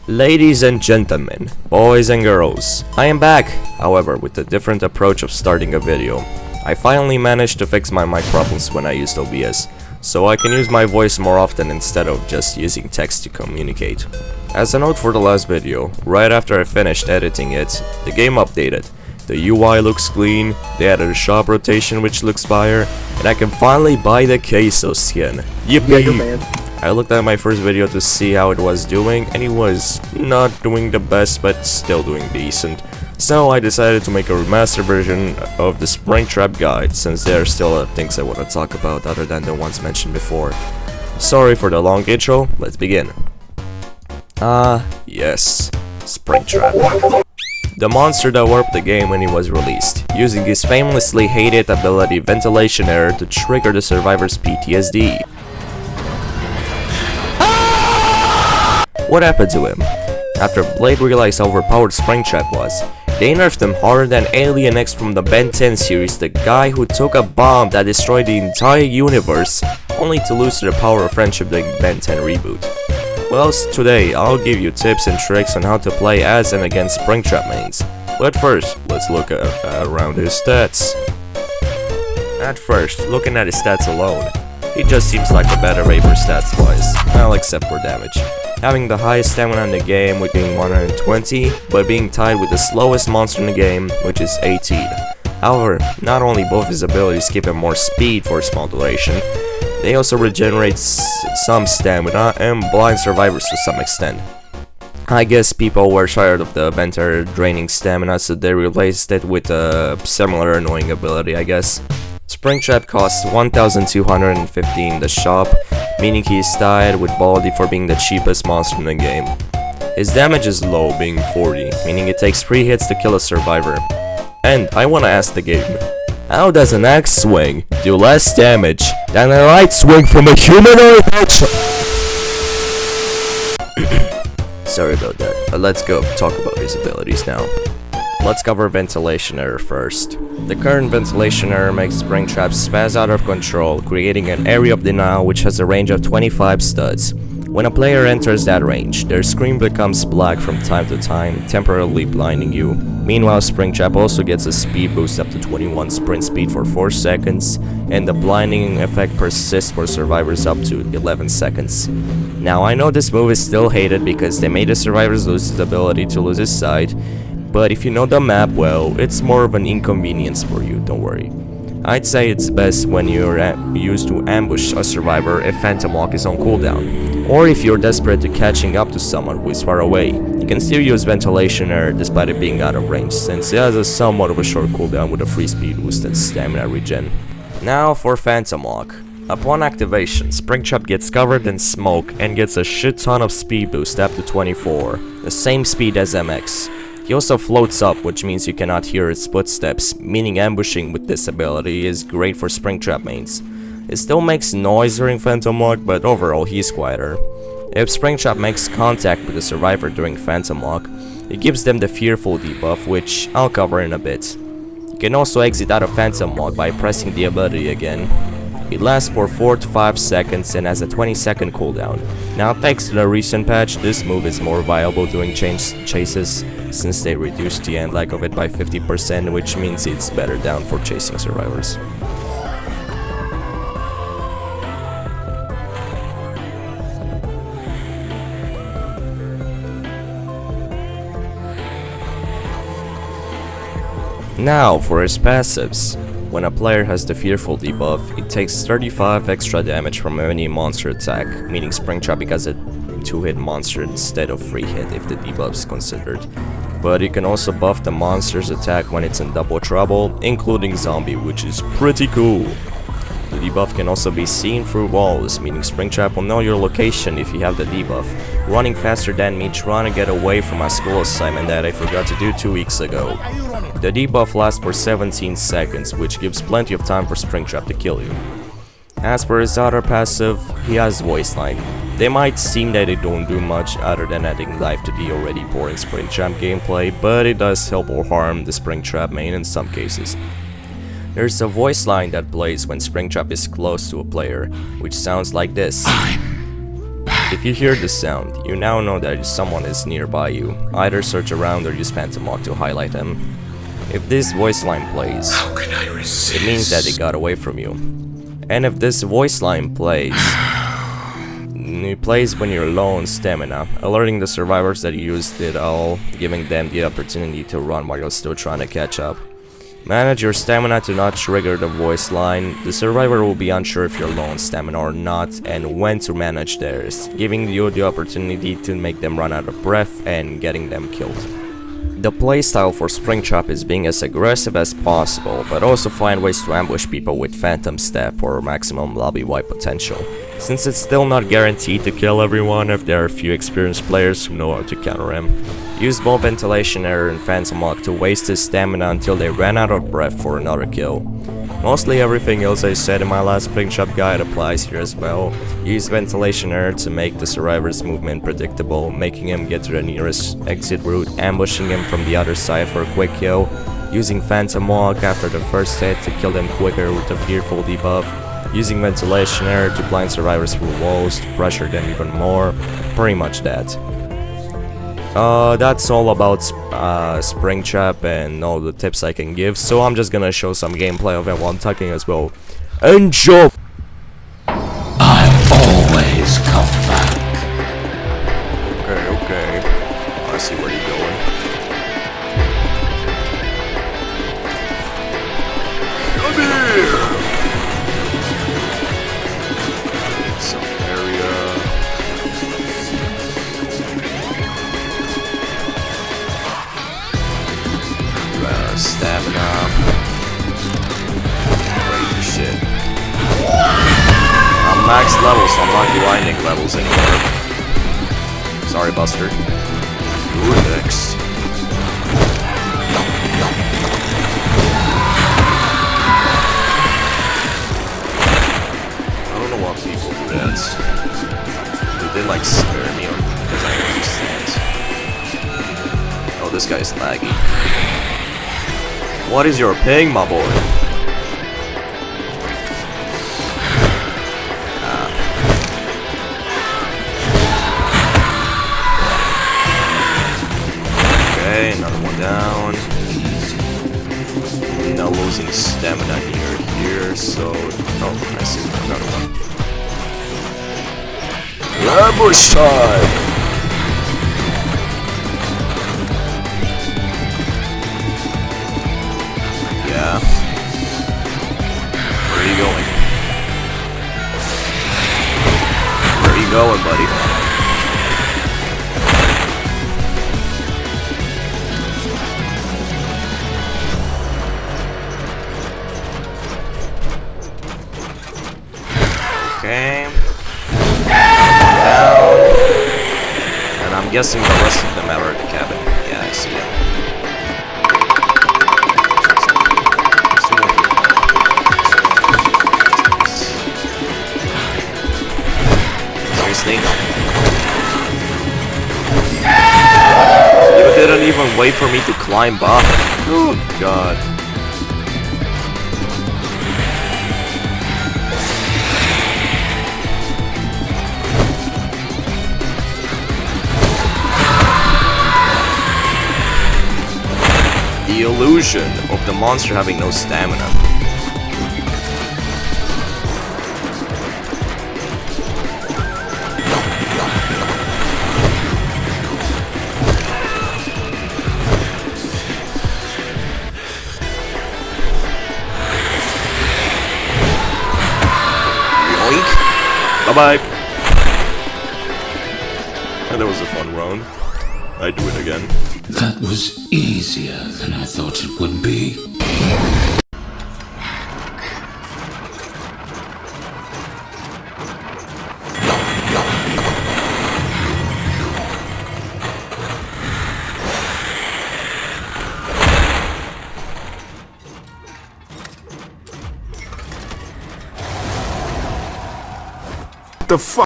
Ladies and gentlemen, boys and girls, I am back, however with a different approach of starting a video. I finally managed to fix my mic problems when I used OBS, so I can use my voice more often instead of just using text to communicate. As a note for the last video, right after I finished editing it, the game updated. The UI looks clean, they added a shop rotation which looks fire, and I can finally buy the queso skin. Yippee! I looked at my first video to see how it was doing, and it was not doing the best but still doing decent. So I decided to make a remastered version of the Springtrap guide, since there are still things I want to talk about other than the ones mentioned before. Sorry for the long intro, let's begin. Yes, Springtrap. The monster that warped the game when it was released, using his famously hated ability Ventilation Error to trigger the survivor's PTSD. What happened to him? After Blade realized how overpowered Springtrap was, they nerfed him harder than Alien X from the Ben 10 series, the guy who took a bomb that destroyed the entire universe, only to lose to the power of friendship during Ben 10 reboot. Well, today I'll give you tips and tricks on how to play as and against Springtrap mains. But first, let's look around his stats. At first, looking at his stats alone, he just seems like a better Vapor stats wise, well except for damage. Having the highest stamina in the game with being 120, but being tied with the slowest monster in the game, which is 18. However, not only both his abilities give him more speed for a small duration, they also regenerate some stamina and blind survivors to some extent. I guess people were tired of the Venter draining stamina, so they replaced it with a similar annoying ability, I guess. Springtrap costs 1,215 in the shop, meaning he is tied with Baldy for being the cheapest monster in the game. His damage is low, being 40, meaning it takes 3 hits to kill a survivor. And I wanna ask the game, how does an axe swing do less damage than a right swing from a humanoid ultra? Sorry about that, but let's go talk about his abilities now. Let's cover Ventilation Error first. The current Ventilation Error makes Springtrap spaz out of control, creating an area of denial which has a range of 25 studs. When a player enters that range, their screen becomes black from time to time, temporarily blinding you. Meanwhile, Springtrap also gets a speed boost up to 21 sprint speed for 4 seconds, and the blinding effect persists for survivors up to 11 seconds. Now, I know this move is still hated because they made the survivors lose his ability to lose his sight, but if you know the map well, it's more of an inconvenience for you, don't worry. I'd say it's best when you're used to ambush a survivor if Phantom Walk is on cooldown, or if you're desperate to catching up to someone who is far away. You can still use Ventilation Error despite it being out of range, since it has a somewhat of a short cooldown with a free speed boost and stamina regen. Now for Phantom Walk. Upon activation, Springtrap gets covered in smoke and gets a shit ton of speed boost up to 24, the same speed as MX. He also floats up, which means you cannot hear his footsteps, meaning ambushing with this ability is great for Springtrap mains. It still makes noise during Phantom Walk, but overall he's quieter. If Springtrap makes contact with a survivor during Phantom Walk, it gives them the Fearful debuff, which I'll cover in a bit. You can also exit out of Phantom Walk by pressing the ability again. It lasts for 4 to 5 seconds and has a 20-second cooldown. Now, thanks to the recent patch, this move is more viable during chases, since they reduced the end lag of it by 50%, which means it's better down for chasing survivors. Now for his passives. When a player has the Fearful debuff, it takes 35 extra damage from any monster attack, meaning Springtrap becomes a 2-hit monster instead of 3-hit if the debuff is considered. But it can also buff the monster's attack when it's in double trouble, including zombie, which is pretty cool. The debuff can also be seen through walls, meaning Springtrap will know your location if you have the debuff, running faster than me trying to get away from my school assignment that I forgot to do 2 weeks ago. The debuff lasts for 17 seconds, which gives plenty of time for Springtrap to kill you. As for his other passive, he has Voice Line. They might seem that it don't do much other than adding life to the already boring Springtrap gameplay, but it does help or harm the Springtrap main in some cases. There's a voice line that plays when Springtrap is close to a player, which sounds like this. I'm back. If you hear this sound, you now know that someone is nearby you. Either search around or use Phantom Walk to highlight them. If this voice line plays, it means that they got away from you. And if this voice line plays, it plays when you're low on stamina, alerting the survivors that you used it all, giving them the opportunity to run while you're still trying to catch up. Manage your stamina to not trigger the voice line. The survivor will be unsure if you're low on stamina or not, and when to manage theirs, giving you the opportunity to make them run out of breath and getting them killed. The playstyle for Springtrap is being as aggressive as possible, but also find ways to ambush people with Phantom Step for maximum lobby wipe potential. Since it's still not guaranteed to kill everyone if there are a few experienced players who know how to counter him. Use both Ventilation Error and Phantom Walk to waste his stamina until they ran out of breath for another kill. Mostly everything else I said in my last Springtrap guide applies here as well. Use Ventilation Error to make the survivor's movement predictable, making him get to the nearest exit route, ambushing him from the other side for a quick kill, using Phantom Walk after the first hit to kill them quicker with a Fearful debuff, using Ventilation Error to blind survivors through walls to pressure them even more, pretty much that. That's all about Springtrap and all the tips I can give, so I'm just gonna show some gameplay of it while I'm talking as well. Enjoy! I always come back. Okay. I see where you're going. Come here! Some area. Stamina. Crazy shit. I'm max level, so I'm not grinding levels anymore. Sorry, Buster. You're next. I don't know why people do that. They like spare me because I understand. Oh, this guy's laggy. What is your ping, my boy? Okay, another one down. Now losing stamina near here, so... Oh, I see another one. Ambush time! Yeah. Where are you going? Where are you going, buddy? Okay. Down. And I'm guessing the rest of them are at the cabin. Yeah, I see them. You didn't even wait for me to climb up. Oh god. The illusion of the monster having no stamina. Bye-bye. And that was a fun round. I'd do it again. That was easier than I thought it would be. The fuck?